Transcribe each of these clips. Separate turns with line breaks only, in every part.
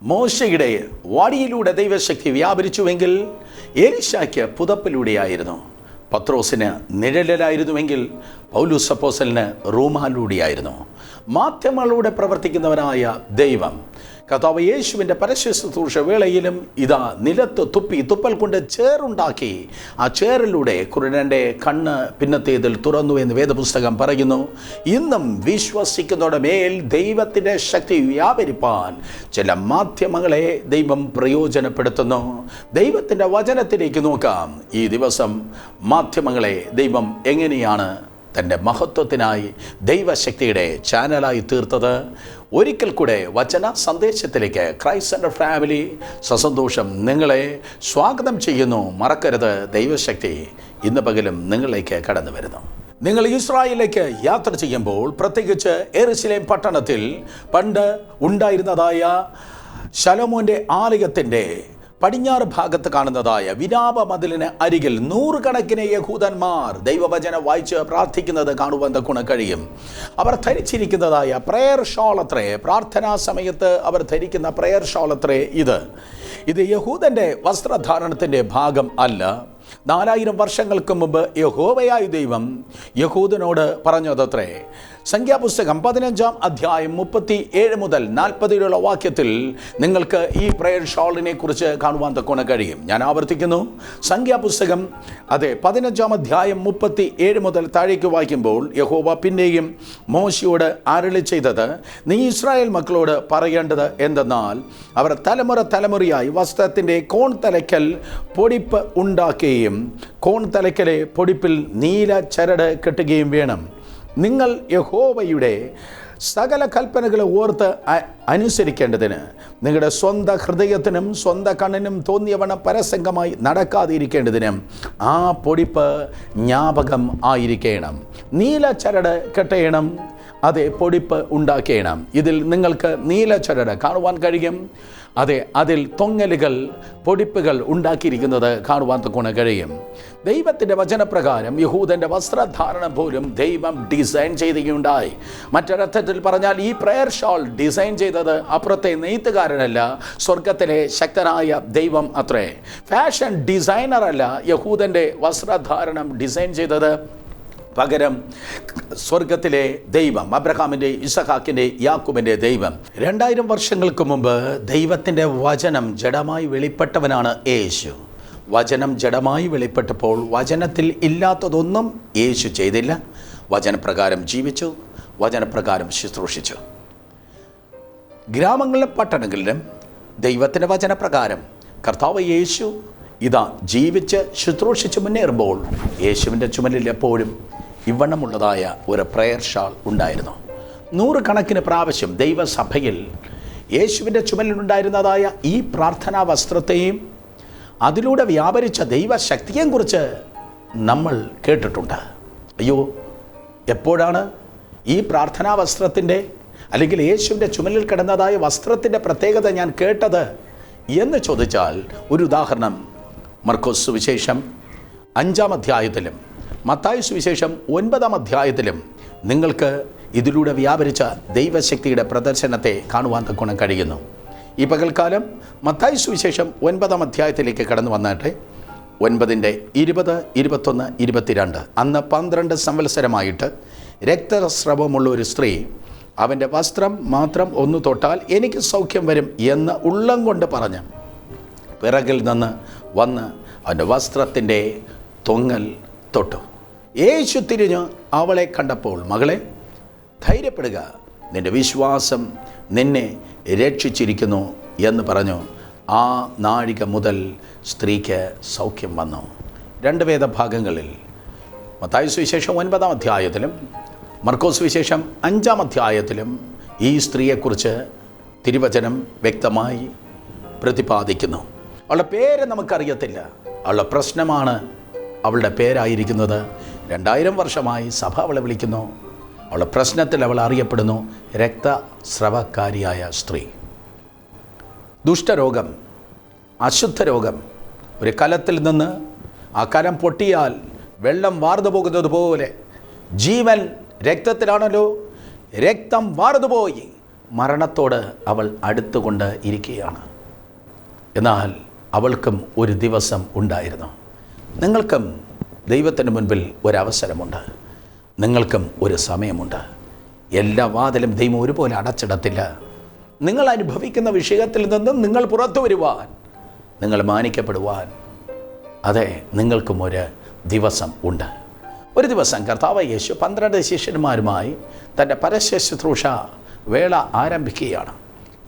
മോശയുടെ വാടിയിലൂടെ ദൈവശക്തി വ്യാപരിച്ചുവെങ്കിൽ എലീശായ്ക്ക് പുതപ്പിലൂടെയായിരുന്നു. പത്രോസിന് നിഴലിലായിരുന്നുവെങ്കിൽ പൗലോസ് അപ്പോസ്തലന് റൂമാലിലൂടെയായിരുന്നു. മാധ്യമങ്ങളിലൂടെ പ്രവർത്തിക്കുന്നവനായ ദൈവം കർത്താവ് യേശുവിൻ്റെ പരസ്യശുശ്രൂഷ വേളയിലും ഇതാ നിലത്ത് തുപ്പൽ കൊണ്ട് ചേറുണ്ടാക്കി ആ ചേറിലൂടെ കുരുടൻ്റെ കണ്ണ് പിന്നത്തേതിൽ തുറന്നു എന്ന് വേദപുസ്തകം പറയുന്നു. ഇന്നും വിശ്വസിക്കുന്നവരുടെ മേൽ ദൈവത്തിൻ്റെ ശക്തി വ്യാപരിപ്പാൻ ചില മാധ്യമങ്ങളെ ദൈവം പ്രയോജനപ്പെടുത്തുന്നു. ദൈവത്തിൻ്റെ വചനത്തിലേക്ക് നോക്കാം. ഈ ദിവസം മാധ്യമങ്ങളെ ദൈവം എങ്ങനെയാണ് തൻ്റെ മഹത്വത്തിനായി ദൈവശക്തിയുടെ ചാനലായി തീർത്തത്. ഒരിക്കൽ കൂടെ വചന സന്ദേശത്തിലേക്ക് ക്രൈസ്റ്റ് സെൻ്റർ ഫാമിലി സസന്തോഷം നിങ്ങളെ സ്വാഗതം ചെയ്യുന്നു. മറക്കരുത്, ദൈവശക്തി ഇന്ന് പകലും നിങ്ങളിലേക്ക് കടന്നു വരുന്നു. നിങ്ങൾ ഇസ്രായേലിലേക്ക് യാത്ര ചെയ്യുമ്പോൾ, പ്രത്യേകിച്ച് യെരൂശലേം പട്ടണത്തിൽ പണ്ട് ഉണ്ടായിരുന്നതായ ശലോമോൻ്റെ ആലയത്തിൻ്റെ പടിഞ്ഞാറ് ഭാഗത്ത് കാണുന്നതായ വിലാപ മതിലിന് അരികിൽ നൂറുകണക്കിന് യഹൂദന്മാർ ദൈവവചനം വായിച്ച് പ്രാർത്ഥിക്കുന്നത് കാണുവാൻ കഴിയും. അവർ ധരിച്ചിരിക്കുന്നതായ പ്രയർ ഷോൾ അത്രേ, പ്രാർത്ഥനാ സമയത്ത് അവർ ധരിക്കുന്ന പ്രയർ ഷോൾ അത്രേ ഇത് യഹൂദൻ്റെ വസ്ത്രധാരണത്തിൻ്റെ ഭാഗം അല്ല. 4000 വർഷങ്ങൾക്ക് മുമ്പ് യഹോവയായ ദൈവം യഹൂദനോട് പറഞ്ഞതത്രേ. സംഖ്യാപുസ്തകം 15-ാം അധ്യായം 37 മുതൽ 40 വാക്യത്തിൽ നിങ്ങൾക്ക് ഈ പ്രയർ ഷോളിനെ കുറിച്ച് കാണുവാൻ കഴിയും. ഞാൻ ആവർത്തിക്കുന്നു, സംഖ്യാപുസ്തകം 15-ാം അധ്യായം 37 മുതൽ താഴേക്ക് വായിക്കുമ്പോൾ യഹോവ പിന്നെയും മോശയോട് അരുളി ചെയ്തത്, നീ ഇസ്രായേൽ മക്കളോട് പറയേണ്ടത് എന്തെന്നാൽ, അവർ തലമുറയായി വസ്ത്രത്തിൻ്റെ കോൺ തലയ്ക്കൽ പൊടിപ്പ് ഉണ്ടാക്കുകയും കോൺ തലയ്ക്കലെ പൊടിപ്പിൽ നീല ചരട് കെട്ടുകയും വേണം. നിങ്ങൾ യഹോവയുടെ സകല കൽപ്പനകളെ ഓർത്ത് അനുസരിക്കേണ്ടതിന് നിങ്ങളുടെ സ്വന്തം ഹൃദയത്തിനും സ്വന്തം കണ്ണിനും തോന്നിയവണ്ണം പരസംഗമായി നടക്കാതിരിക്കേണ്ടതിനും ആ പൊടിപ്പ് ജ്ഞാപകം ആയിരിക്കണം. നീല ചരട് കെട്ടണം, പൊടിപ്പ് ഉണ്ടാക്കണം. ഇതിൽ നിങ്ങൾക്ക് നീല ചരട് കാണുവാൻ കഴിയും. അതിൽ തൊങ്ങലുകൾ, പൊടിപ്പുകൾ ഉണ്ടാക്കിയിരിക്കുന്നത് കാണുവാൻ കഴിയും. ദൈവത്തിൻ്റെ വചനപ്രകാരം യഹൂദൻ്റെ വസ്ത്രധാരണം പോലും ദൈവം ഡിസൈൻ ചെയ്യുകയുണ്ടായി. മറ്റൊരർത്ഥത്തിൽ പറഞ്ഞാൽ ഈ പ്രയർ ഷോൾ ഡിസൈൻ ചെയ്തത് അപ്പുറത്തെ നെയ്ത്തുകാരനല്ല, സ്വർഗത്തിലെ ശക്തനായ ദൈവം അത്രേ. ഫാഷൻ ഡിസൈനർ അല്ല യഹൂദൻ്റെ വസ്ത്രധാരണം ഡിസൈൻ ചെയ്തത്, പകരം സ്വർഗത്തിലെ ദൈവം, അബ്രഹാമിൻ്റെ, ഇസഹാക്കിൻ്റെ, യാക്കൂബിൻ്റെ ദൈവം. 2000 വർഷങ്ങൾക്ക് മുമ്പ് ദൈവത്തിൻ്റെ വചനം ജഡമായി വെളിപ്പെട്ടവനാണ് യേശു. വചനം ജഡമായി വെളിപ്പെട്ടപ്പോൾ വചനത്തിൽ ഇല്ലാത്തതൊന്നും യേശു ചെയ്തില്ല. വചനപ്രകാരം ജീവിച്ചു, വചനപ്രകാരം ശുശ്രൂഷിച്ചു. ഗ്രാമങ്ങളിലും പട്ടണങ്ങളിലും ദൈവത്തിൻ്റെ വചനപ്രകാരം കർത്താവ് യേശു ഇതാ ജീവിച്ച് ശുശ്രൂഷിച്ച് മുന്നേറുമ്പോൾ യേശുവിൻ്റെ ചുമലിൽ എപ്പോഴും ഇവണ്ണമുള്ളതായ ഒരു പ്രയർ ഷാൾ ഉണ്ടായിരുന്നു. 100 കണക്കിന് പ്രാവശ്യം ദൈവസഭയിൽ യേശുവിൻ്റെ ചുമലിലുണ്ടായിരുന്നതായ ഈ പ്രാർത്ഥനാ വസ്ത്രത്തെയും അതിലൂടെ വ്യാപരിച്ച ദൈവശക്തിയെയും കുറിച്ച് നമ്മൾ കേട്ടിട്ടുണ്ട്. അയ്യോ, എപ്പോഴാണ് ഈ പ്രാർത്ഥനാ വസ്ത്രത്തിൻ്റെ അല്ലെങ്കിൽ യേശുവിൻ്റെ ചുമലിൽ കിടന്നതായ വസ്ത്രത്തിൻ്റെ പ്രത്യേകത ഞാൻ കേട്ടത് എന്ന് ചോദിച്ചാൽ, ഒരു ഉദാഹരണം മർക്കോസ് സുവിശേഷം 5-ാം അധ്യായത്തിലും മത്തായി സുവിശേഷം 9-ാം അധ്യായത്തിലും നിങ്ങൾക്ക് ഇതിലൂടെ വ്യാപരിച്ച ദൈവശക്തിയുടെ പ്രദർശനത്തെ കാണുവാൻ കഴിയുന്നു. ഈ പകൽക്കാലം മത്തായി സുവിശേഷം 9-ാം അധ്യായത്തിലേക്ക് കടന്നു വന്നാട്ടെ. 9-ന്റെ 20, 21, 22. അന്ന് 12 സംവത്സരമായിട്ട് രക്തസ്രവമുള്ള ഒരു സ്ത്രീ അവൻ്റെ വസ്ത്രം മാത്രം ഒന്ന് തൊട്ടാൽ എനിക്ക് സൗഖ്യം വരും എന്ന് ഉള്ളം കൊണ്ട് പറഞ്ഞ് പിറകിൽ നിന്ന് വന്ന് അവൻ്റെ വസ്ത്രത്തിൻ്റെ തൊങ്ങൽ തൊട്ടു. യേശു തിരിഞ്ഞ് അവളെ കണ്ടപ്പോൾ, മകളെ ധൈര്യപ്പെടുക, നിൻ്റെ വിശ്വാസം നിന്നെ രക്ഷിച്ചിരിക്കുന്നു എന്ന് പറഞ്ഞു. ആ നാഴിക മുതൽ സ്ത്രീക്ക് സൗഖ്യം വന്നു. 2 വേദഭാഗങ്ങളിൽ മത്തായി സുവിശേഷം 9-ാം അധ്യായത്തിലും മർക്കോസ് സുവിശേഷം 5-ാം അധ്യായത്തിലും ഈ സ്ത്രീയെക്കുറിച്ച് തിരുവചനം വ്യക്തമായി പ്രതിപാദിക്കുന്നു. അവളുടെ പേര് നമുക്കറിയത്തില്ല. അവളുടെ പ്രശ്നമാണ് അവളുടെ പേരായിരിക്കുന്നത്. 2000 വർഷമായി സഭ അവളെ വിളിക്കുന്നു. അവളുടെ പ്രശ്നത്തിൽ അവൾ അറിയപ്പെടുന്നു രക്തസ്രവക്കാരിയായ സ്ത്രീ. ദുഷ്ടരോഗം, അശുദ്ധ രോഗം. ഒരു കലത്തിൽ നിന്ന് ആ കലം പൊട്ടിയാൽ വെള്ളം വാർന്നു പോകുന്നത് പോലെ ജീവൻ രക്തത്തിലാണല്ലോ. രക്തം വാർന്നുപോയി, മരണത്തോട് അവൾ അടുത്തുകൊണ്ട് ഇരിക്കുകയാണ്. എന്നാൽ അവൾക്കും ഒരു ദിവസം ഉണ്ടായിരുന്നു. നിങ്ങൾക്കും ദൈവത്തിന് മുൻപിൽ ഒരവസരമുണ്ട്. നിങ്ങൾക്കും ഒരു സമയമുണ്ട്. എല്ലാ വാതിലും ദൈവം ഒരുപോലെ അടച്ചിടത്തില്ല. നിങ്ങൾ അനുഭവിക്കുന്ന വിഷയത്തിൽ നിന്നും നിങ്ങൾ പുറത്തു വരുവാൻ, നിങ്ങൾ മാനിക്കപ്പെടുവാൻ, അതെ, നിങ്ങൾക്കും ഒരു ദിവസം ഉണ്ട്. ഒരു ദിവസം കർത്താവ് യേശു 12 ശിഷ്യന്മാരുമായി തൻ്റെ പരസ്യ ശുശ്രൂഷ വേള ആരംഭിക്കുകയാണ്.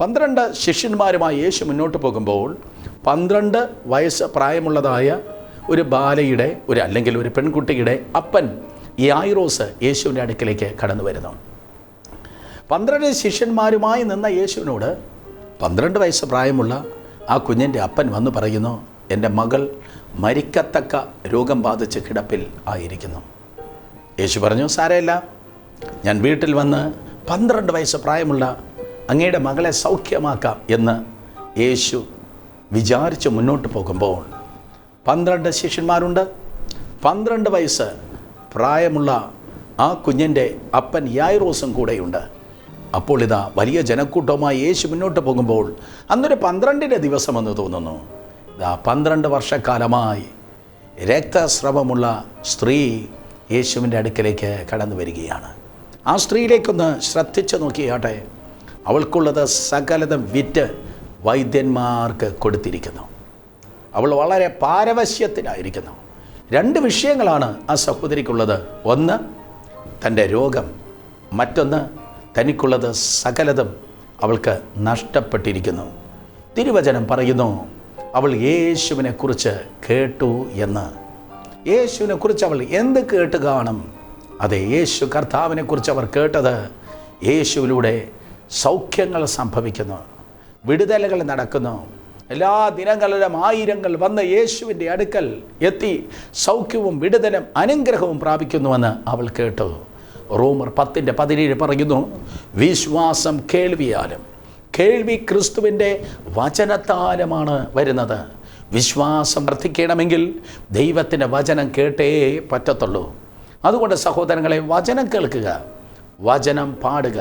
12 ശിഷ്യന്മാരുമായി യേശു മുന്നോട്ട് പോകുമ്പോൾ 12 വയസ്സ് പ്രായമുള്ളതായ ഒരു ബാലയുടെ അല്ലെങ്കിൽ ഒരു പെൺകുട്ടിയുടെ അപ്പൻ യായിറോസ് യേശുവിൻ്റെ അടുക്കിലേക്ക് കടന്നു വരുന്നു. 12 ശിഷ്യന്മാരുമായി നിന്ന യേശുവിനോട് 12 വയസ്സ് പ്രായമുള്ള ആ കുഞ്ഞിൻ്റെ അപ്പൻ വന്ന് പറയുന്നു, എൻ്റെ മകൾ മരിക്കത്തക്ക രോഗം ബാധിച്ച് കിടപ്പിൽ ആയിരിക്കുന്നു. യേശു പറഞ്ഞു, സാരമില്ല, ഞാൻ വീട്ടിൽ വന്ന് 12 വയസ്സ് പ്രായമുള്ള അങ്ങയുടെ മകളെ സൗഖ്യമാക്കാം എന്ന് യേശു വിചാരിച്ച് മുന്നോട്ട് പോകുമ്പോൾ 12 ശിഷ്യന്മാരുണ്ട്. 12 വയസ്സ് പ്രായമുള്ള ആ കുഞ്ഞിൻ്റെ അപ്പൻ യായിറോസും കൂടെയുണ്ട്. അപ്പോൾ ഇതാ വലിയ ജനക്കൂട്ടവുമായി യേശു മുന്നോട്ട് പോകുമ്പോൾ അന്നൊരു 12ന്റെ ദിവസമെന്ന് തോന്നുന്നു. ഇതാ 12 വർഷക്കാലമായി രക്തസ്രവമുള്ള സ്ത്രീ യേശുവിൻ്റെ അടുക്കലേക്ക് കടന്നു വരികയാണ്. ആ സ്ത്രീയിലേക്കൊന്ന് ശ്രദ്ധിച്ച് നോക്കിയാട്ടെ. അവൾക്കുള്ളത് സകലതും വിറ്റ് വൈദ്യന്മാർക്ക് കൊടുത്തിരിക്കുന്നു. അവൾ വളരെ പാരവശ്യത്തിലായിരിക്കുന്നു. 2 വിഷയങ്ങളാണ് ആ സഹോദരിക്കുള്ളത്. ഒന്ന് തൻ്റെ രോഗം, മറ്റൊന്ന് തനിക്കുള്ളത് സകലതും അവൾക്ക് നഷ്ടപ്പെട്ടിരിക്കുന്നു. തിരുവചനം പറയുന്നു, അവൾ യേശുവിനെക്കുറിച്ച് കേട്ടു എന്ന്. യേശുവിനെക്കുറിച്ച് അവൾ എന്ത് കേട്ട് കാണും? അതെ, യേശു കർത്താവിനെക്കുറിച്ച് അവർ കേട്ടത് യേശുവിലൂടെ സൗഖ്യങ്ങൾ സംഭവിക്കുന്നു, വിടുതലുകൾ നടക്കുന്നു. എല്ലാ ദിനങ്ങളിലും ആയിരങ്ങൾ വന്ന് യേശുവിൻ്റെ അടുക്കൽ എത്തി സൗഖ്യവും വിടുതലും അനുഗ്രഹവും പ്രാപിക്കുന്നുവെന്ന് അവൾ കേട്ടു. റോമർ 10:17 പറയുന്നു, വിശ്വാസം കേൾവിയാലും കേൾവി ക്രിസ്തുവിൻ്റെ വചനത്താലുമാണ് വരുന്നത്. വിശ്വാസം വർദ്ധിക്കണമെങ്കിൽ ദൈവത്തിൻ്റെ വചനം കേട്ടേ പറ്റത്തുള്ളൂ. അതുകൊണ്ട് സഹോദരങ്ങളെ, വചനം കേൾക്കുക, വചനം പാടുക,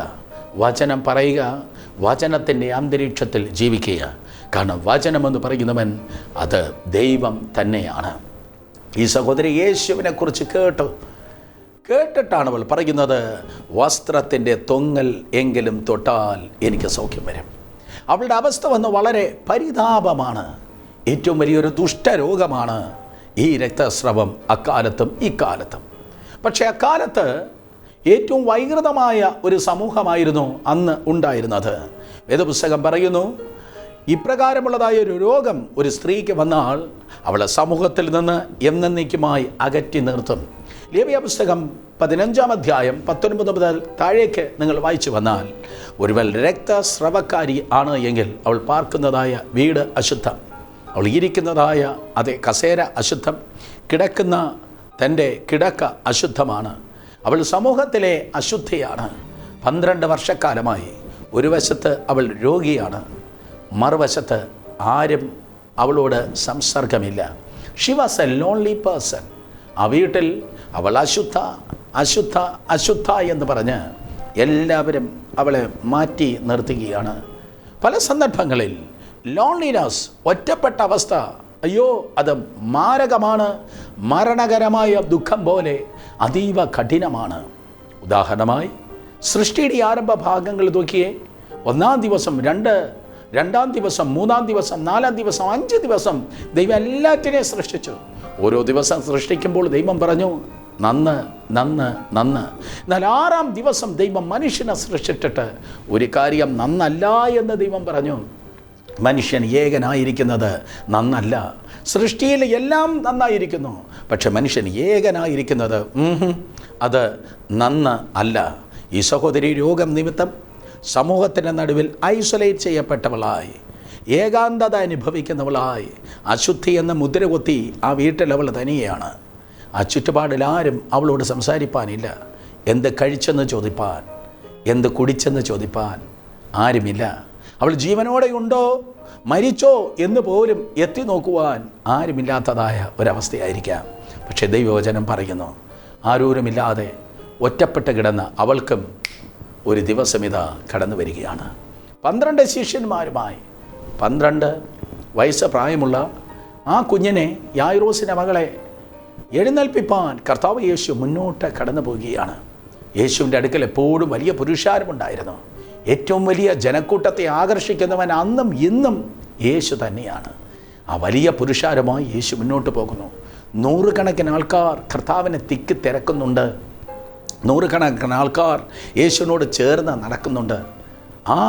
വചനം പറയുക, വചനത്തിൻ്റെ അന്തരീക്ഷത്തിൽ ജീവിക്കുക. കാരണം വചനമെന്ന് പറയുന്നവൻ അത് ദൈവം തന്നെയാണ്. ഈ സഹോദരി യേശുവിനെക്കുറിച്ച് കേട്ടിട്ടാണ് അവൾ പറയുന്നത്, വസ്ത്രത്തിൻ്റെ തൊങ്ങൽ എങ്കിലും തൊട്ടാൽ എനിക്ക് സൗഖ്യം വരും. അവളുടെ അവസ്ഥ വന്ന് വളരെ പരിതാപമാണ്. ഏറ്റവും വലിയൊരു ദുഷ്ടരോഗമാണ് ഈ രക്തസ്രവം അക്കാലത്തും ഇക്കാലത്തും. പക്ഷേ അക്കാലത്ത് ഏറ്റവും വൈകൃതമായ ഒരു സമൂഹമായിരുന്നു അന്ന് ഉണ്ടായിരുന്നത്. വേദപുസ്തകം പറയുന്നു, ഇപ്രകാരമുള്ളതായ ഒരു രോഗം ഒരു സ്ത്രീക്ക് വന്നാൽ അവളെ സമൂഹത്തിൽ നിന്ന് എന്നേക്കുമായി അകറ്റി നിർത്തും. ലേവ്യ പുസ്തകം 15-ാം അധ്യായം 19 മുതൽ താഴേക്ക് നിങ്ങൾ വായിച്ചു വന്നാൽ, ഒരുവൾ രക്തസ്രവക്കാരി ആണ് എങ്കിൽ അവൾ പാർക്കുന്നതായ വീട് അശുദ്ധം, അവൾ ഇരിക്കുന്നതായ അതേ കസേര അശുദ്ധം, കിടക്കുന്ന തൻ്റെ കിടക്ക അശുദ്ധമാണ്, അവൾ സമൂഹത്തിലെ അശുദ്ധിയാണ്. 12 വർഷക്കാലമായി ഒരു വശത്ത് അവൾ രോഗിയാണ്, മറുവശത്ത് ആരും അവളോട് സംസർഗമില്ല. She was a lonely person. ആ വീട്ടിൽ അവൾ അശുദ്ധ അശുദ്ധ അശുദ്ധ എന്ന് പറഞ്ഞ് എല്ലാവരും അവളെ മാറ്റി നിർത്തുകയാണ്. പല സന്ദർഭങ്ങളിൽ ലോൺലിനെസ്, ഒറ്റപ്പെട്ട അവസ്ഥ, അയ്യോ അത് മാരകമാണ്, മരണകരമായ ദുഃഖം പോലെ അതീവ കഠിനമാണ്. ഉദാഹരണമായി സൃഷ്ടിയുടെ ആരംഭ ഭാഗങ്ങൾ നോക്കിയേ. 1-ാം ദിവസം, 2-ാം ദിവസം, 3-ാം ദിവസം, 4-ാം ദിവസം, 5 ദിവസം ദൈവം എല്ലാറ്റിനെയും സൃഷ്ടിച്ചു. ഓരോ ദിവസം സൃഷ്ടിക്കുമ്പോൾ ദൈവം പറഞ്ഞു, നന്ന് നന്ന് നന്ന്. എന്നാൽ 6-ാം ദിവസം ദൈവം മനുഷ്യനെ സൃഷ്ടിച്ചിട്ട് ഒരു കാര്യം നന്നല്ല എന്ന് ദൈവം പറഞ്ഞു. മനുഷ്യൻ ഏകനായിരിക്കുന്നത് നന്നല്ല. സൃഷ്ടിയിൽ എല്ലാം നന്നായിരിക്കുന്നു, പക്ഷെ മനുഷ്യൻ ഏകനായിരിക്കുന്നത് അത് നന്ന് അല്ല. ഈ സഹോദരി രോഗം നിമിത്തം സമൂഹത്തിൻ്റെ നടുവിൽ ഐസൊലേറ്റ് ചെയ്യപ്പെട്ടവളായി, ഏകാന്തത അനുഭവിക്കുന്നവളായി, അശുദ്ധി എന്ന മുദ്ര കൊത്തി ആ വീട്ടിൽ അവൾ തനിയാണ്. ആ ചുറ്റുപാടിൽ ആരും അവളോട് സംസാരിപ്പാനില്ല. എന്ത് കഴിച്ചെന്ന് ചോദിപ്പാൻ, എന്ത് കുടിച്ചെന്ന് ചോദിപ്പാൻ ആരുമില്ല. അവൾ ജീവനോടെ ഉണ്ടോ, മരിച്ചോ എന്ന് പോലും എത്തി നോക്കുവാൻ ആരുമില്ലാത്തതായ ഒരവസ്ഥയായിരിക്കാം. പക്ഷേ ദൈവവചനം പറയുന്നു, ആരോരുമില്ലാതെ ഒറ്റപ്പെട്ട് കിടന്ന അവൾക്കും ഒരു ദിവസം ഇതാ കടന്നു വരികയാണ്. 12 ശിഷ്യന്മാരുമായി 12 വയസ്സ് പ്രായമുള്ള ആ കുഞ്ഞിനെ, യായിറോസിൻ്റെ മകളെ എഴുന്നേൽപ്പിപ്പാൻ കർത്താവ് യേശു മുന്നോട്ട് കടന്നു പോവുകയാണ്. യേശുവിൻ്റെ അടുക്കൽ എപ്പോഴും വലിയ പുരുഷാരമുണ്ടായിരുന്നു. ഏറ്റവും വലിയ ജനക്കൂട്ടത്തെ ആകർഷിക്കുന്നവൻ അന്നും ഇന്നും യേശു തന്നെയാണ്. ആ വലിയ പുരുഷാരമായി യേശു മുന്നോട്ട് പോകുന്നു. 100 കണക്കിന് ആൾക്കാർ കർത്താവിനെ തിക്കി തിരക്കുന്നുണ്ട്. 100 കണക്കിന് ആൾക്കാർ യേശുവിനോട് ചേർന്ന് നടക്കുന്നുണ്ട്. ആ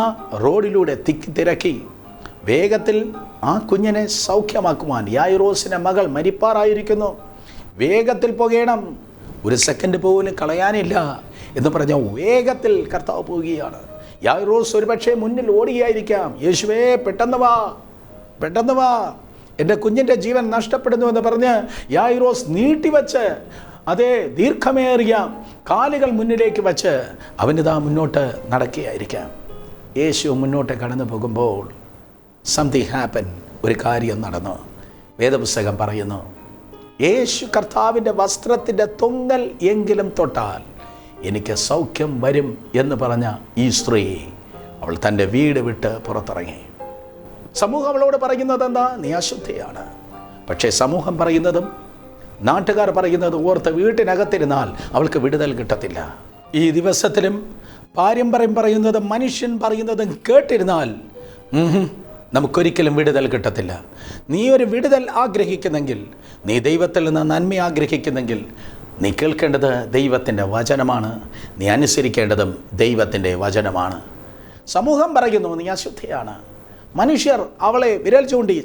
റോഡിലൂടെ തിക്കി തിരക്കി വേഗത്തിൽ ആ കുഞ്ഞിനെ സൗഖ്യമാക്കുവാൻ, യായിറോസിൻ്റെ മകൾ മരിപ്പാറായിരിക്കുന്നു, വേഗത്തിൽ പോകണം, ഒരു സെക്കൻഡ് പോലും കളയാനില്ല എന്ന് പറഞ്ഞ വേഗത്തിൽ കർത്താവ് പോവുകയാണ്. യായിറോസ് ഒരുപക്ഷെ മുന്നിൽ ഓടുകയായിരിക്കാം. യേശുവേ പെട്ടെന്ന് വാ, പെട്ടെന്ന് വാ, എൻ്റെ കുഞ്ഞിൻ്റെ ജീവൻ നഷ്ടപ്പെടുന്നു എന്ന് പറഞ്ഞ് യായിറോസ് നീട്ടിവെച്ച്, അതേ ദീർഘമേറിയ കാലുകൾ മുന്നിലേക്ക് വച്ച് അവനിതാ മുന്നോട്ട് നടക്കുകയായിരിക്കാം. യേശു മുന്നോട്ട് കടന്നു പോകുമ്പോൾ സംതിങ് ഹാപ്പൻ, ഒരു കാര്യം നടന്നു. വേദപുസ്തകം പറയുന്നു, യേശു കർത്താവിൻ്റെ വസ്ത്രത്തിൻ്റെ തൊങ്ങൽ എങ്കിലും തൊട്ടാൽ എനിക്ക് സൗഖ്യം വരും എന്ന് പറഞ്ഞ ഈ സ്ത്രീ, അവൾ തൻ്റെ വീട് വിട്ട് പുറത്തിറങ്ങി. സമൂഹം അവളോട് പറയുന്നത് എന്താ? നീ അശുദ്ധിയാണ്. പക്ഷേ സമൂഹം പറയുന്നതും നാട്ടുകാർ പറയുന്നതും ഓർത്ത് വീട്ടിനകത്തിരുന്നാൽ അവൾക്ക് വിടുതൽ കിട്ടത്തില്ല. ഈ ദിവസത്തിലും പാരമ്പര്യം പറയുന്നതും മനുഷ്യൻ പറയുന്നതും കേട്ടിരുന്നാൽ നമുക്കൊരിക്കലും വിടുതൽ കിട്ടത്തില്ല. നീ ഒരു വിടുതൽ ആഗ്രഹിക്കുന്നെങ്കിൽ, നീ ദൈവത്തിൽ നിന്ന് നന്മ ആഗ്രഹിക്കുന്നെങ്കിൽ, നീ കേൾക്കേണ്ടത് ദൈവത്തിൻ്റെ വചനമാണ്, നീ അനുസരിക്കേണ്ടതും ദൈവത്തിൻ്റെ വചനമാണ്. സമൂഹം പറയുന്നു നീ അശുദ്ധിയാണ്. മനുഷ്യർ അവളെ വിരൽ ചൂണ്ടി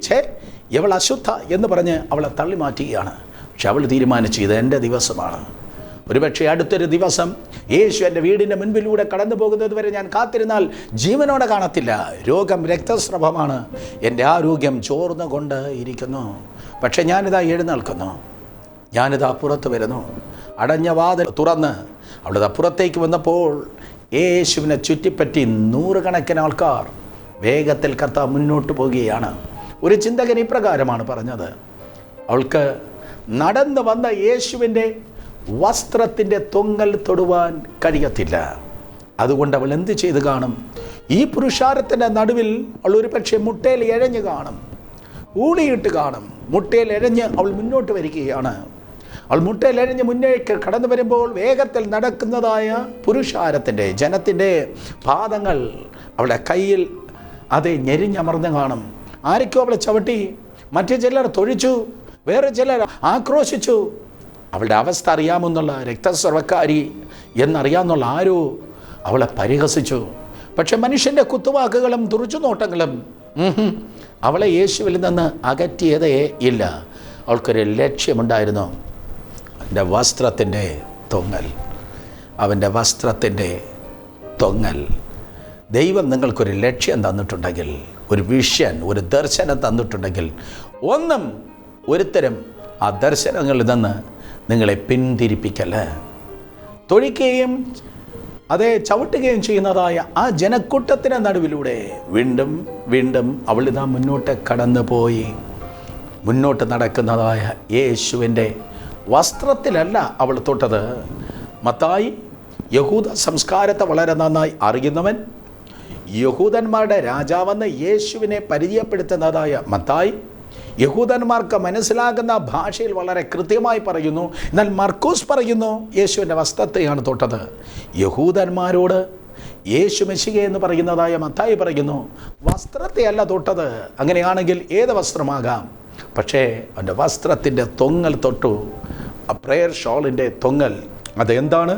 ഇവൾ അശുദ്ധ എന്ന് പറഞ്ഞ് അവളെ തള്ളി മാറ്റുകയാണ്. പക്ഷെ അവൾ തീരുമാനിച്ചു, ഇത് എൻ്റെ ദിവസമാണ്. ഒരുപക്ഷെ അടുത്തൊരു ദിവസം യേശു എൻ്റെ വീടിൻ്റെ മുൻപിലൂടെ കടന്നു പോകുന്നത് വരെ ഞാൻ കാത്തിരുന്നാൽ ജീവനോടെ കാണത്തില്ല. രോഗം രക്തസ്രവമാണ്, എൻ്റെ ആരോഗ്യം ചോർന്നുകൊണ്ട് ഇരിക്കുന്നു. പക്ഷെ ഞാനിതാ എഴുന്നേൽക്കുന്നു, ഞാനിതാ പുറത്ത് വരുന്നു. അടഞ്ഞ വാതിൽ തുറന്ന് അവളിതാ പുറത്തേക്ക് വന്നപ്പോൾ യേശുവിനെ ചുറ്റിപ്പറ്റി 100 കണക്കിന് ആൾക്കാർ വേഗത്തിൽ കർത്താവ് മുന്നോട്ട് പോവുകയാണ്. ഒരു ചിന്തകൻ ഇപ്രകാരമാണ് പറഞ്ഞത്, അവൾക്ക് നടന്നു വന്ന യേശുവിൻ്റെ വസ്ത്രത്തിൻ്റെ തൊങ്ങൽ തൊടുവാൻ കഴിയത്തില്ല. അതുകൊണ്ട് അവൾ എന്ത് ചെയ്ത് കാണും? ഈ പുരുഷാരത്തിൻ്റെ നടുവിൽ അവൾ ഒരു പക്ഷേ മുട്ടയിൽ എഴഞ്ഞ് കാണും, ഊളിയിട്ട് കാണും. മുട്ടയിൽ എഴഞ്ഞ് അവൾ മുന്നോട്ട് വരികയാണ്. അവൾ മുട്ടയിൽ എഴഞ്ഞ് മുന്നേക്ക് കടന്നു വരുമ്പോൾ വേഗത്തിൽ നടക്കുന്നതായ പുരുഷാരത്തിൻ്റെ ജനത്തിൻ്റെ പാദങ്ങൾ അവളുടെ കയ്യിൽ അത് ഞെരിഞ്ഞമർന്ന് കാണും. ആരൊക്കെയോ അവളെ ചവിട്ടി, മറ്റു ചിലർ തൊഴിച്ചു, വേറെ ചിലർ ആക്രോശിച്ചു. അവളുടെ അവസ്ഥ അറിയാമെന്നുള്ള, രക്തസ്രവക്കാരി എന്നറിയാമെന്നുള്ള ആരോ അവളെ പരിഹസിച്ചു. പക്ഷെ മനുഷ്യൻ്റെ കുത്തുവാക്കുകളും തുറിച്ചുനോട്ടങ്ങളും അവളെ യേശുവിൽ നിന്ന് അകറ്റിയതേ ഇല്ല. അവൾക്കൊരു ലക്ഷ്യമുണ്ടായിരുന്നു, അവൻ്റെ വസ്ത്രത്തിൻ്റെ തൊങ്ങൽ, അവൻ്റെ വസ്ത്രത്തിൻ്റെ തൊങ്ങൽ. ദൈവം നിങ്ങൾക്കൊരു ലക്ഷ്യം തന്നിട്ടുണ്ടെങ്കിൽ, ഒരു വിഷൻ, ഒരു ദർശനം തന്നിട്ടുണ്ടെങ്കിൽ, ഒരുത്തരം ആ ദർശനങ്ങളിൽ നിന്ന് നിങ്ങളെ പിന്തിരിപ്പിക്കല്ല. തൊഴിക്കുകയും ചവിട്ടുകയും ചെയ്യുന്നതായ ആ ജനക്കൂട്ടത്തിന് നടുവിലൂടെ വീണ്ടും വീണ്ടും അവളിതാ മുന്നോട്ട് കടന്നു പോയി. മുന്നോട്ട് നടക്കുന്നതായ യേശുവിൻ്റെ വസ്ത്രത്തിലല്ല അവൾ തൊട്ടത്. മത്തായി യഹൂദ സംസ്കാരത്തെ വളരെ നന്നായി അറിയുന്നവൻ, യഹൂദന്മാരുടെ രാജാവെന്ന് യേശുവിനെ പരിചയപ്പെടുത്തുന്നതായ മത്തായി യഹൂദന്മാർക്ക് മനസ്സിലാകുന്ന ഭാഷയിൽ വളരെ കൃത്യമായി പറയുന്നു. എന്നാൽ മർക്കോസ് പറയുന്നു യേശുവിൻ്റെ വസ്ത്രത്തെയാണ് തൊട്ടത്. യഹൂദന്മാരോട് യേശു മെശിഹ എന്ന് പറയുന്നതായ മത്തായി പറയുന്നു വസ്ത്രത്തെയല്ല തൊട്ടത്. അങ്ങനെയാണെങ്കിൽ ഏത് വസ്ത്രമാകാം, പക്ഷേ അവൻ്റെ വസ്ത്രത്തിൻ്റെ തൊങ്ങൽ തൊട്ടു. ആ പ്രേയർ ഷോളിൻ്റെ തൊങ്ങൽ അതെന്താണ്?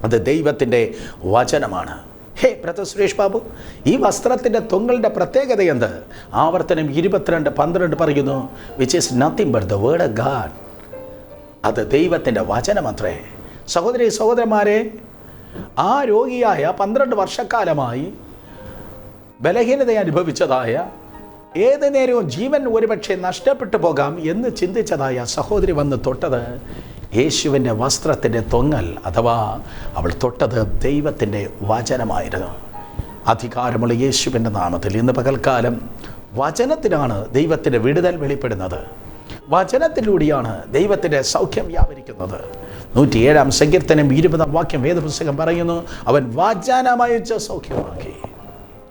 അത് ദൈവത്തിൻ്റെ വചനമാണ്. ഹേ ബ്രദർ സുരേഷ് ബാബു, ഈ വസ്ത്രത്തിൻ്റെ തൊങ്ങലിൻ്റെ പ്രത്യേകത എന്ത്? ആവർത്തനം 22:12 പറയുന്നു, which is nothing but the word of God. അത് ദൈവത്തിൻ്റെ വചനമത്രേ. സഹോദരി സഹോദരന്മാരെ, ആ രോഗിയായ 12 വർഷക്കാലമായി ബലഹീനത അനുഭവിച്ചതായ, ഏത് നേരവും ജീവൻ ഒരുപക്ഷെ നഷ്ടപ്പെട്ടു പോകാം എന്ന് ചിന്തിച്ചതായ സഹോദരി വന്ന് തൊട്ടത് യേശുവിൻ്റെ വസ്ത്രത്തിൻ്റെ തൊങ്ങൽ, അഥവാ അവൾ തൊട്ടത് ദൈവത്തിൻ്റെ വചനമായിരുന്നു. അധികാരമുള്ള യേശുവിൻ്റെ നാമത്തിൽ ഇന്ന് പകൽക്കാലം വചനത്തിനാണ് ദൈവത്തിൻ്റെ വിടുതൽ വെളിപ്പെടുന്നത്. വചനത്തിലൂടെയാണ് ദൈവത്തിൻ്റെ സൗഖ്യം വ്യാപരിക്കുന്നത്. 107 സങ്കീർത്തനം 20 വേദപുസ്തകം പറയുന്നു, അവൻ വചനമയച്ച് സൗഖ്യമാക്കി.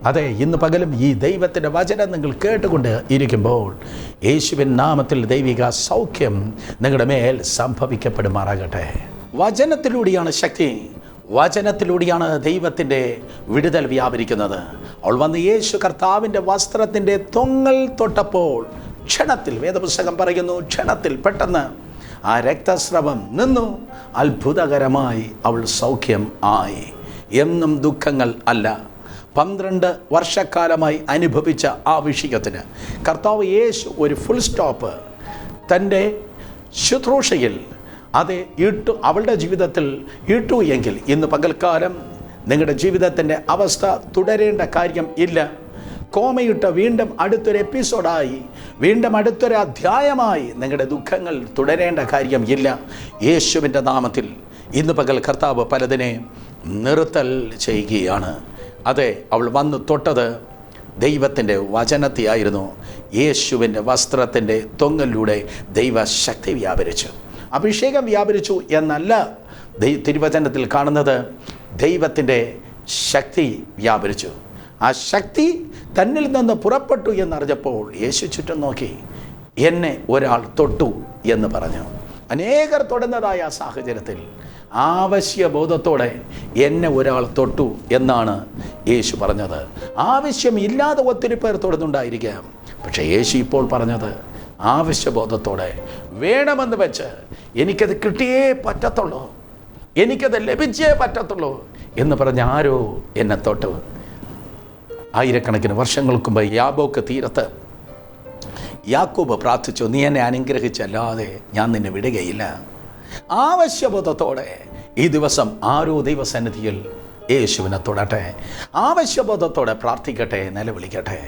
അതെ, ഇന്ന് പകലും ഈ ദൈവത്തിൻ്റെ വചനം നിങ്ങൾ കേട്ടുകൊണ്ട് ഇരിക്കുമ്പോൾ യേശുവിൻ നാമത്തിൽ ദൈവിക സൗഖ്യം നിങ്ങളുടെ മേൽ സംഭവിക്കപ്പെടുമാറാകട്ടെ. വചനത്തിലൂടെയാണ് ശക്തി, വചനത്തിലൂടെയാണ് ദൈവത്തിൻ്റെ വിടുതൽ വ്യാപരിക്കുന്നത്. അവൾ വന്ന് യേശു കർത്താവിൻ്റെ വസ്ത്രത്തിൻ്റെ തൊങ്ങൽ തൊട്ടപ്പോൾ ക്ഷണത്തിൽ, വേദപുസ്തകം പറയുന്നു, ക്ഷണത്തിൽ പെട്ടെന്ന് ആ രക്തസ്രവം നിന്നു. അത്ഭുതകരമായി അവൾ സൗഖ്യം ആയി. എന്നും ദുഃഖങ്ങൾ അല്ല, 12 വർഷക്കാലമായി അനുഭവിച്ച ആ വിഷയത്തിന് കർത്താവ് യേശു ഒരു ഫുൾ സ്റ്റോപ്പ് തൻ്റെ ശുശ്രൂഷയിൽ അത് ഇട്ടു, അവളുടെ ജീവിതത്തിൽ ഇട്ടു എങ്കിൽ ഇന്ന് പകൽക്കാലം നിങ്ങളുടെ ജീവിതത്തിൻ്റെ അവസ്ഥ തുടരേണ്ട കാര്യം ഇല്ല. കോമയിട്ട് വീണ്ടും അടുത്തൊരു എപ്പിസോഡായി, വീണ്ടും അടുത്തൊരു അധ്യായമായി നിങ്ങളുടെ ദുഃഖങ്ങൾ തുടരേണ്ട കാര്യം ഇല്ല. യേശുവിൻ്റെ നാമത്തിൽ ഇന്ന് പകൽ കർത്താവ് പലതിനെ നിർത്തൽ ചെയ്യുകയാണ്. അതെ, അവൾ വന്ന് തൊട്ടത് ദൈവത്തിൻ്റെ വചനത്തെയായിരുന്നു. യേശുവിൻ്റെ വസ്ത്രത്തിൻ്റെ തൊങ്ങലിലൂടെ ദൈവശക്തി വ്യാപരിച്ചു, അഭിഷേകം വ്യാപരിച്ചു എന്നല്ല തിരുവചനത്തിൽ കാണുന്നത്. ദൈവത്തിൻ്റെ ശക്തി വ്യാപരിച്ചു. ആ ശക്തി തന്നിൽ നിന്ന് പുറപ്പെട്ടു എന്നറിഞ്ഞപ്പോൾ യേശു ചുറ്റും നോക്കി, എന്നെ ഒരാൾ തൊട്ടു എന്ന് പറഞ്ഞു. അനേകർ തൊടുന്നതായ ആ സാഹചര്യത്തിൽ ആവശ്യബോധത്തോടെ എന്നെ ഒരാൾ തൊട്ടു എന്നാണ് യേശു പറഞ്ഞത്. ആവശ്യമില്ലാതെ ഒത്തിരി പേർ തൊടുന്നുണ്ടായിരിക്കാം, പക്ഷേ യേശു ഇപ്പോൾ പറഞ്ഞത് ആവശ്യബോധത്തോടെ വേണമെന്ന് വെച്ച് എനിക്കത് കിട്ടിയേ പറ്റത്തുള്ളൂ, എനിക്കത് ലഭിച്ചേ പറ്റത്തുള്ളൂ എന്ന് പറഞ്ഞ ആരോ എന്നെ തൊട്ടു. ആയിരക്കണക്കിന് വർഷങ്ങൾക്ക് മുമ്പ് യാബോക്ക് തീരത്ത് യാക്കോബ് പ്രാർത്ഥിച്ചു, നീ എന്നെ അനുഗ്രഹിച്ചല്ലാതെ ഞാൻ നിന്നെ വിടുകയില്ല. ആവശ്യബോധത്തോടെ ഈ ദിവസം ആരോ ദൈവസന്നിധിയിൽ യേശുവിനെ തൊടട്ടെ, ആവശ്യബോധത്തോടെ പ്രാർത്ഥിക്കട്ടെ, നിലവിളിക്കട്ടെ.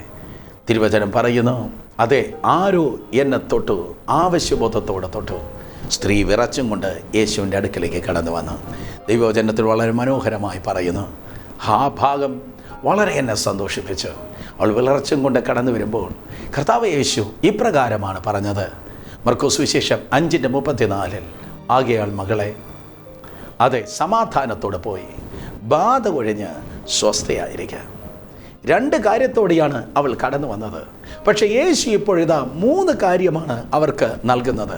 തിരുവചനം പറയുന്നു, അതെ, ആരോ എന്നെ തൊട്ടു, ആവശ്യബോധത്തോടെ തൊട്ടു. സ്ത്രീ വിറച്ചും കൊണ്ട് യേശുവിൻ്റെ അടുക്കലേക്ക് കടന്നു വന്നു. ദൈവവചനത്തിൽ വളരെ മനോഹരമായി പറയുന്നു, ആ ഭാഗം വളരെ എന്നെ സന്തോഷിപ്പിച്ചു. അവൾ വിളർച്ചും കൊണ്ട് കടന്നു വരുമ്പോൾ കർത്താവ് യേശു ഇപ്രകാരമാണ് പറഞ്ഞത്. മർക്കോസ് വിശേഷം 5:34, ആകയാൽ മകളെ, അതെ, സമാധാനത്തോടെ പോയി ബാധ ഒഴിഞ്ഞ് സ്വസ്ഥയായിരിക്കുക. 2 കാര്യത്തോടെയാണ് അവൾ കടന്നു വന്നത്. പക്ഷേ യേശു ഇപ്പോഴിതാ 3 കാര്യമാണ് അവർക്ക് നൽകുന്നത്.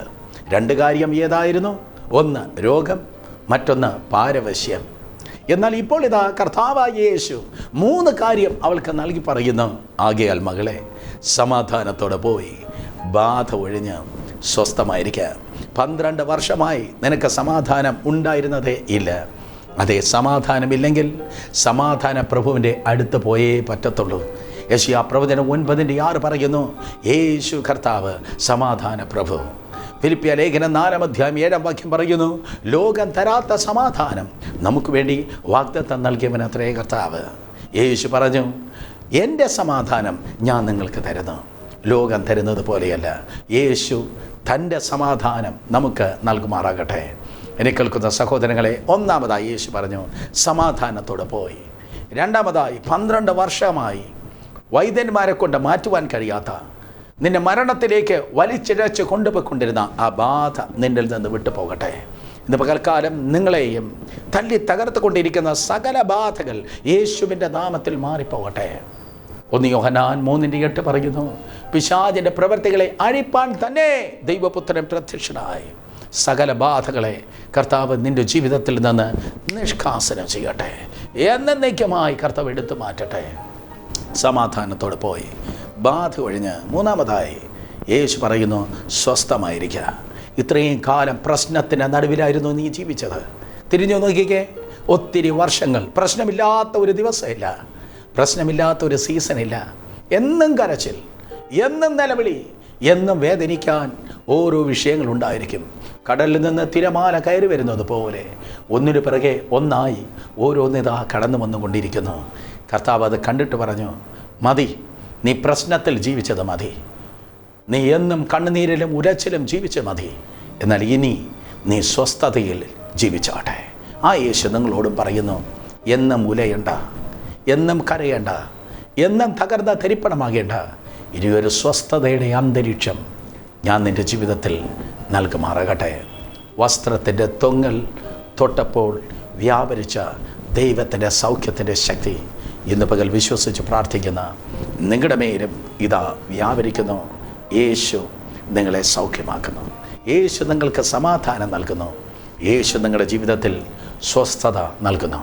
2 കാര്യം ഏതായിരുന്നു? ഒന്ന് രോഗം, മറ്റൊന്ന് പാരവശ്യം. എന്നാൽ ഇപ്പോൾ ഇതാ കർത്താവായ യേശു 3 കാര്യം അവൾക്ക് നൽകി പറയുന്നു. ആകയാൽ മകളെ, സമാധാനത്തോടെ പോയി ബാധ ഒഴിഞ്ഞ് സ്വസ്ഥമായിരിക്കുക. 12 വർഷമായി നിനക്ക് സമാധാനം ഉണ്ടായിരുന്നതേ ഇല്ല. അതേ, സമാധാനമില്ലെങ്കിൽ സമാധാന പ്രഭുവിൻ്റെ അടുത്ത് പോയേ പറ്റത്തുള്ളൂ. യെശയ്യാ പ്രവചനം 9:6 പറയുന്നു, യേശു കർത്താവ് സമാധാന പ്രഭു. ഫിലിപ്പിയ ലേഖനം 4:7 പറയുന്നു, ലോകം തരാത്ത സമാധാനം നമുക്ക് വേണ്ടി വാഗ്ദത്തം നൽകിയവനത്രേ കർത്താവ്. യേശു പറഞ്ഞു, എൻ്റെ സമാധാനം ഞാൻ നിങ്ങൾക്ക് തരുന്നു, ലോകം തരുന്നത് പോലെയല്ല. യേശു തൻ്റെ സമാധാനം നമുക്ക് നൽകുമാറാകട്ടെ. എന്നെ കേൾക്കുന്ന സഹോദരങ്ങളെ, ഒന്നാമതായി യേശു പറഞ്ഞു സമാധാനത്തോടെ പോയി. രണ്ടാമതായി 12 വർഷമായി വൈദ്യന്മാരെ കൊണ്ട് മാറ്റുവാൻ കഴിയാത്ത, നിന്നെ മരണത്തിലേക്ക് വലിച്ചിഴച്ച് കൊണ്ടുപോയിക്കൊണ്ടിരുന്ന ആ ബാധ നിന്നിൽ നിന്ന് വിട്ടുപോകട്ടെ. ഇന്ന് പകൽക്കാലം നിങ്ങളെയും തല്ലി തകർത്തുകൊണ്ടിരിക്കുന്ന സകല ബാധകൾ യേശുവിൻ്റെ നാമത്തിൽ മാറിപ്പോകട്ടെ. 1 യോഹന്നാൻ 3:8 പറയുന്നു, പിശാചിൻ്റെ പ്രവൃത്തികളെ അഴിപ്പാൻ തന്നെ ദൈവപുത്രൻ പ്രത്യക്ഷനായി. സകല ബാധകളെ കർത്താവ് നിൻ്റെ ജീവിതത്തിൽ നിന്ന് നിഷ്കാസനം ചെയ്യട്ടെ. എന്നേക്കുമായി കർത്താവ് എടുത്തു മാറ്റട്ടെ. സമാധാനത്തോടെ പോയി ബാധ ഒഴിഞ്ഞ്. മൂന്നാമതായി യേശു പറയുന്നു സ്വസ്ഥമായിരിക്കുക. ഇത്രയും കാലം പ്രശ്നത്തിൻ്റെ നടുവിലായിരുന്നു നീ ജീവിച്ചത്. തിരിഞ്ഞു നോക്കിക്കേ, ഒത്തിരി വർഷങ്ങൾ പ്രശ്നമില്ലാത്ത ഒരു ദിവസമില്ല, പ്രശ്നമില്ലാത്ത ഒരു സീസണില്ല. എന്നും കരച്ചിൽ, എന്നും നിലവിളി, എന്നും വേദനിക്കാൻ ഓരോ വിഷയങ്ങളുണ്ടായിരിക്കും. കടലിൽ നിന്ന് തിരമാല കയറി വരുന്നത് പോലെ ഒന്നിനു പിറകെ ഒന്നായി ഓരോന്നിതാ കടന്നു വന്നുകൊണ്ടിരിക്കുന്നു. കർത്താവ് അത് കണ്ടിട്ട് പറഞ്ഞു, മതി, നീ പ്രശ്നത്തിൽ ജീവിച്ചത് മതി, നീ എന്നും കണ്ണുനീരിലും ഉരച്ചിലും ജീവിച്ച് മതി. എന്നാൽ ഇനി നീ സ്വസ്ഥതയിൽ ജീവിച്ചാട്ടെ. ആ യേശു നിങ്ങളോടും പറയുന്നു, എന്നും ഉലയണ്ട, എന്നും കരയേണ്ട, എന്നും തകർന്ന തരിപ്പണമാകേണ്ട. ഇനിയൊരു സ്വസ്ഥതയുടെ അന്തരീക്ഷം ഞാൻ നിൻ്റെ ജീവിതത്തിൽ നൽകുമാറാകട്ടെ. വസ്ത്രത്തിൻ്റെ തൊങ്ങൽ തൊട്ടപ്പോൾ വ്യാപരിച്ച ദൈവത്തിൻ്റെ സൗഖ്യത്തിൻ്റെ ശക്തി ഇന്ന് പകൽ വിശ്വസിച്ച് പ്രാർത്ഥിക്കുന്ന നിങ്ങളുടെ മേലും ഇതാ വ്യാപരിക്കുന്നു. യേശു നിങ്ങളെ സൗഖ്യമാക്കുന്നു. യേശു നിങ്ങൾക്ക് സമാധാനം നൽകുന്നു. യേശു നിങ്ങളുടെ ജീവിതത്തിൽ സ്വസ്ഥത നൽകുന്നു.